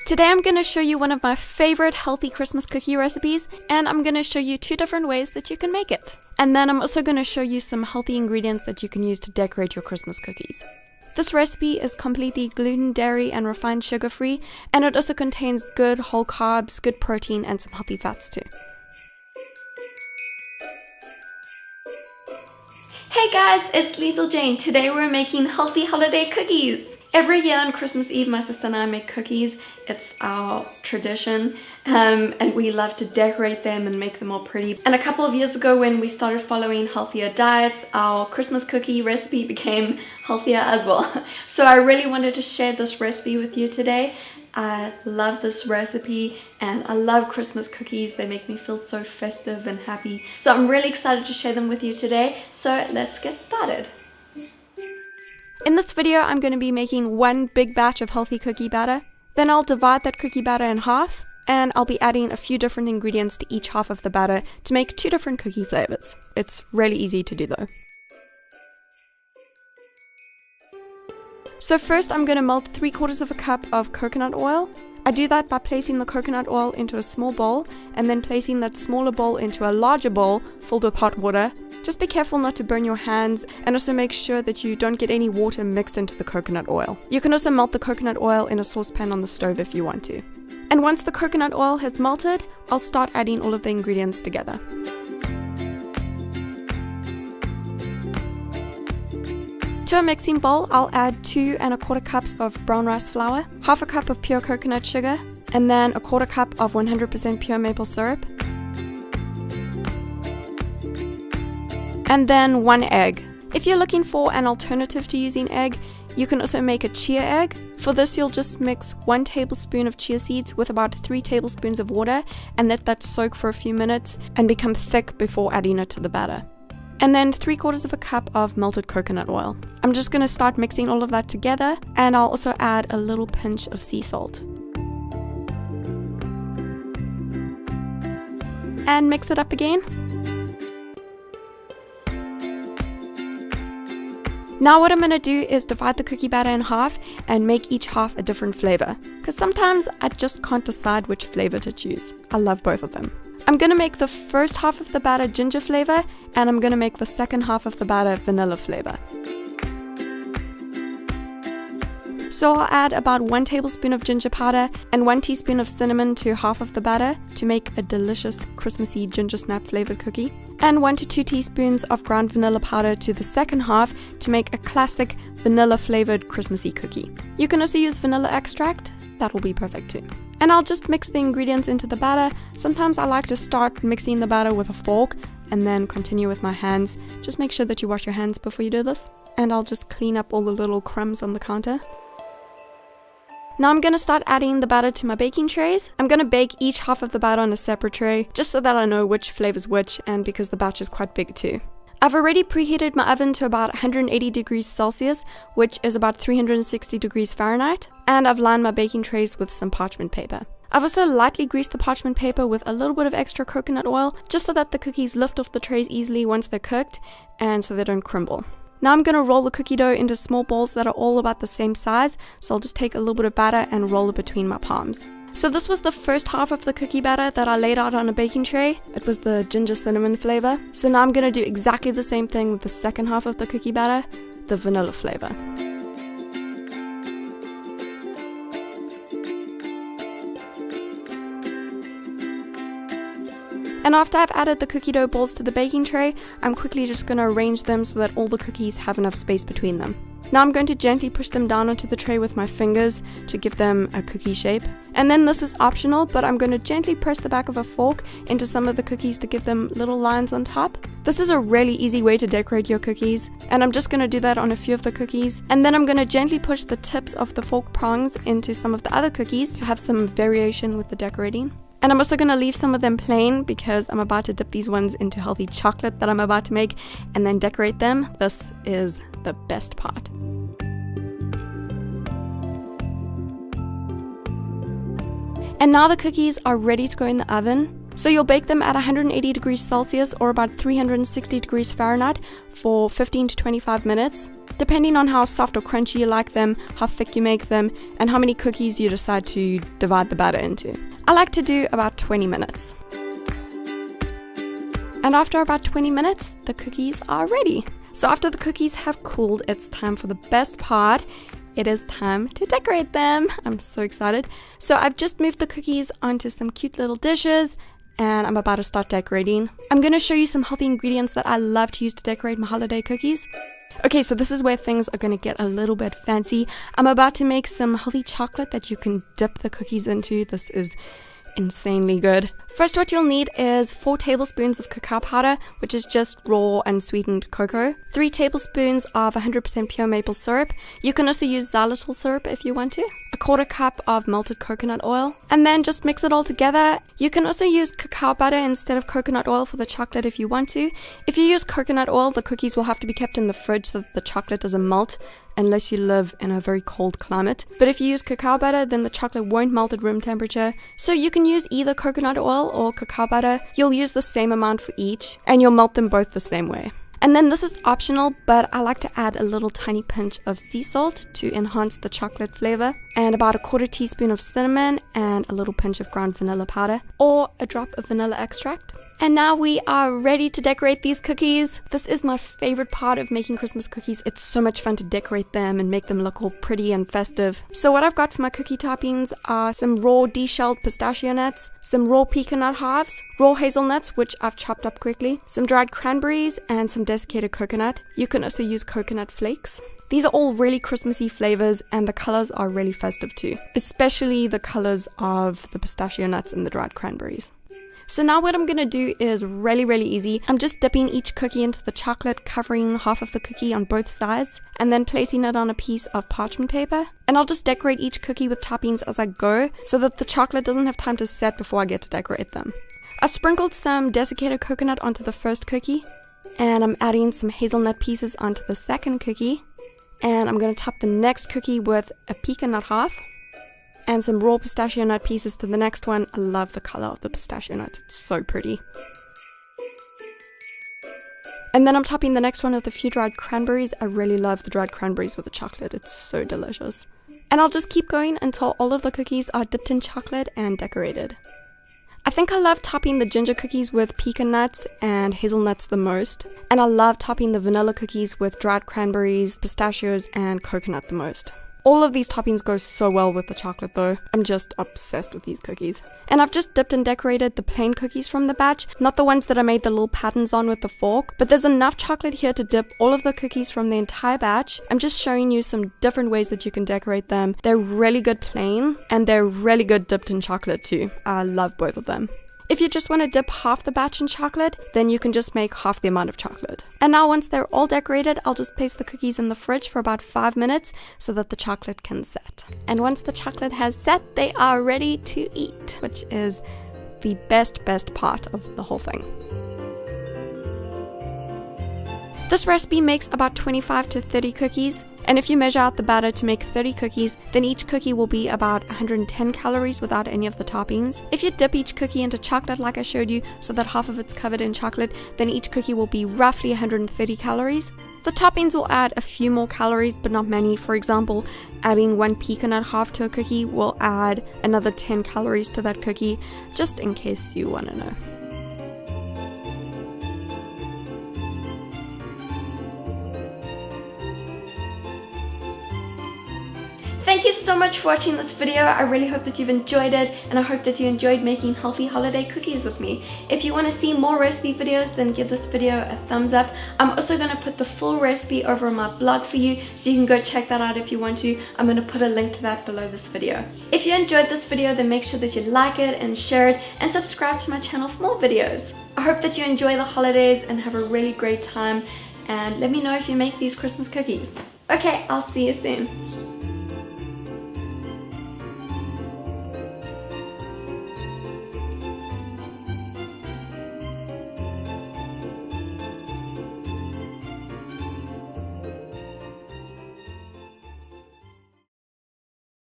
Today I'm going to show you one of my favorite healthy Christmas cookie recipes, and I'm going to show you 2 different ways that you can make it. And then I'm also going to show you some healthy ingredients that you can use to decorate your Christmas cookies. This recipe is completely gluten, dairy, and refined sugar free, and it also contains good whole carbs, good protein, and some healthy fats too. Hey guys, it's Liesl Jane. Today we're making healthy holiday cookies. Every year on Christmas Eve, my sister and I make cookies. It's our tradition, and we love to decorate them and make them all pretty. And a couple of years ago, when we started following healthier diets, our Christmas cookie recipe became healthier as well. So I really wanted to share this recipe with you today. I love this recipe and I love Christmas cookies. They make me feel so festive and happy. So I'm really excited to share them with you today. So let's get started. In this video, I'm going to be making one big batch of healthy cookie batter. Then I'll divide that cookie batter in half, and I'll be adding a few different ingredients to each half of the batter to make 2 different cookie flavors. It's really easy to do though. So first I'm going to melt 3/4 of a cup of coconut oil. I do that by placing the coconut oil into a small bowl and then placing that smaller bowl into a larger bowl filled with hot water. Just be careful not to burn your hands, and also make sure that you don't get any water mixed into the coconut oil. You can also melt the coconut oil in a saucepan on the stove if you want to. And once the coconut oil has melted, I'll start adding all of the ingredients together. To a mixing bowl, I'll add 2 1/4 cups of brown rice flour, half a cup of pure coconut sugar, and then 1/4 cup of 100% pure maple syrup, and then 1 egg. If you're looking for an alternative to using egg, you can also make a chia egg. For this, you'll just mix 1 tablespoon of chia seeds with about 3 tablespoons of water and let that soak for a few minutes and become thick before adding it to the batter. And then 3/4 of a cup of melted coconut oil. I'm just going to start mixing all of that together, and I'll also add a little pinch of sea salt. And mix it up again. Now what I'm going to do is divide the cookie batter in half and make each half a different flavor, because sometimes I just can't decide which flavor to choose. I love both of them. I'm going to make the first half of the batter ginger flavor, and I'm going to make the second half of the batter vanilla flavor. So I'll add about 1 tablespoon of ginger powder and 1 teaspoon of cinnamon to half of the batter to make a delicious Christmassy ginger snap flavored cookie, and 1 to 2 teaspoons of ground vanilla powder to the second half to make a classic vanilla flavored Christmassy cookie. You can also use vanilla extract, that will be perfect too. And I'll just mix the ingredients into the batter. Sometimes I like to start mixing the batter with a fork and then continue with my hands. Just make sure that you wash your hands before you do this. And I'll just clean up all the little crumbs on the counter. Now I'm going to start adding the batter to my baking trays. I'm going to bake each half of the batter on a separate tray, just so that I know which flavor's which, and because the batch is quite big too. I've already preheated my oven to about 180 degrees Celsius, which is about 360 degrees Fahrenheit, and I've lined my baking trays with some parchment paper. I've also lightly greased the parchment paper with a little bit of extra coconut oil, just so that the cookies lift off the trays easily once they're cooked, and so they don't crumble. Now I'm going to roll the cookie dough into small balls that are all about the same size, so I'll just take a little bit of batter and roll it between my palms. So this was the first half of the cookie batter that I laid out on a baking tray. It was the ginger cinnamon flavor. So now I'm going to do exactly the same thing with the second half of the cookie batter, the vanilla flavor. And after I've added the cookie dough balls to the baking tray, I'm quickly just going to arrange them so that all the cookies have enough space between them. Now I'm going to gently push them down onto the tray with my fingers to give them a cookie shape. And then this is optional, but I'm going to gently press the back of a fork into some of the cookies to give them little lines on top. This is a really easy way to decorate your cookies, and I'm just going to do that on a few of the cookies. And then I'm going to gently push the tips of the fork prongs into some of the other cookies to have some variation with the decorating. And I'm also going to leave some of them plain because I'm about to dip these ones into healthy chocolate that I'm about to make and then decorate them. This is the best part. And now the cookies are ready to go in the oven. So you'll bake them at 180 degrees Celsius or about 360 degrees Fahrenheit for 15 to 25 minutes. depending on how soft or crunchy you like them, how thick you make them, and how many cookies you decide to divide the batter into. I like to do about 20 minutes. And after about 20 minutes, the cookies are ready. So after the cookies have cooled, it's time for the best part. It is time to decorate them. I'm so excited. So I've just moved the cookies onto some cute little dishes, and I'm about to start decorating. I'm going to show you some healthy ingredients that I love to use to decorate my holiday cookies. Okay, so this is where things are going to get a little bit fancy. I'm about to make some healthy chocolate that you can dip the cookies into. This is insanely good. First, what you'll need is 4 tablespoons of cacao powder, which is just raw and sweetened cocoa, 3 tablespoons of 100% pure maple syrup. You can also use xylitol syrup if you want to, a 1/4 cup of melted coconut oil, and then just mix it all together. You can also use cacao butter instead of coconut oil for the chocolate if you want to. If you use coconut oil, the cookies will have to be kept in the fridge so that the chocolate doesn't melt, unless you live in a very cold climate. But if you use cacao butter, then the chocolate won't melt at room temperature. So you can use either coconut oil or cacao butter. You'll use the same amount for each, and you'll melt them both the same way. And then this is optional, but I like to add a little tiny pinch of sea salt to enhance the chocolate flavor, and about a 1/4 teaspoon of cinnamon, and a little pinch of ground vanilla powder, or a drop of vanilla extract. And now we are ready to decorate these cookies. This is my favorite part of making Christmas cookies. It's so much fun to decorate them and make them look all pretty and festive. So what I've got for my cookie toppings are some raw de-shelled pistachio nuts, some raw pecan nut halves, raw hazelnuts, which I've chopped up quickly, some dried cranberries, and some desiccated coconut. You can also use coconut flakes. These are all really Christmassy flavors, and the colors are really festive too, especially the colors of the pistachio nuts and the dried cranberries. So now what I'm going to do is really easy. I'm just dipping each cookie into the chocolate, covering half of the cookie on both sides, and then placing it on a piece of parchment paper. And I'll just decorate each cookie with toppings as I go, so that the chocolate doesn't have time to set before I get to decorate them. I've sprinkled some desiccated coconut onto the first cookie, and I'm adding some hazelnut pieces onto the second cookie. And I'm going to top the next cookie with a pecan nut half, and some raw pistachio nut pieces to the next one. I love the color of the pistachio nuts, it's so pretty. And then I'm topping the next one with a few dried cranberries. I really love the dried cranberries with the chocolate, it's so delicious. And I'll just keep going until all of the cookies are dipped in chocolate and decorated. I think I love topping the ginger cookies with pecan nuts and hazelnuts the most. And I love topping the vanilla cookies with dried cranberries, pistachios, and coconut the most. All of these toppings go so well with the chocolate though. I'm just obsessed with these cookies. And I've just dipped and decorated the plain cookies from the batch, not the ones that I made the little patterns on with the fork, but there's enough chocolate here to dip all of the cookies from the entire batch. I'm just showing you some different ways that you can decorate them. They're really good plain, and they're really good dipped in chocolate too. I love both of them. If you just want to dip half the batch in chocolate, then you can just make half the amount of chocolate. And now once they're all decorated, I'll just place the cookies in the fridge for about 5 minutes so that the chocolate can set. And once the chocolate has set, they are ready to eat, which is the best part of the whole thing. This recipe makes about 25 to 30 cookies. And if you measure out the batter to make 30 cookies, then each cookie will be about 110 calories without any of the toppings. If you dip each cookie into chocolate like I showed you, so that half of it's covered in chocolate, then each cookie will be roughly 130 calories. The toppings will add a few more calories, but not many. For example, adding 1 pecan nut half to a cookie will add another 10 calories to that cookie, just in case you want to know. Thank you so much for watching this video. I really hope that you've enjoyed it, and I hope that you enjoyed making healthy holiday cookies with me. If you want to see more recipe videos, then give this video a thumbs up. I'm also going to put the full recipe over on my blog for you, so you can go check that out if you want to. I'm going to put a link to that below this video. If you enjoyed this video, then make sure that you like it and share it, and subscribe to my channel for more videos. I hope that you enjoy the holidays and have a really great time, and let me know if you make these Christmas cookies. Okay, I'll see you soon.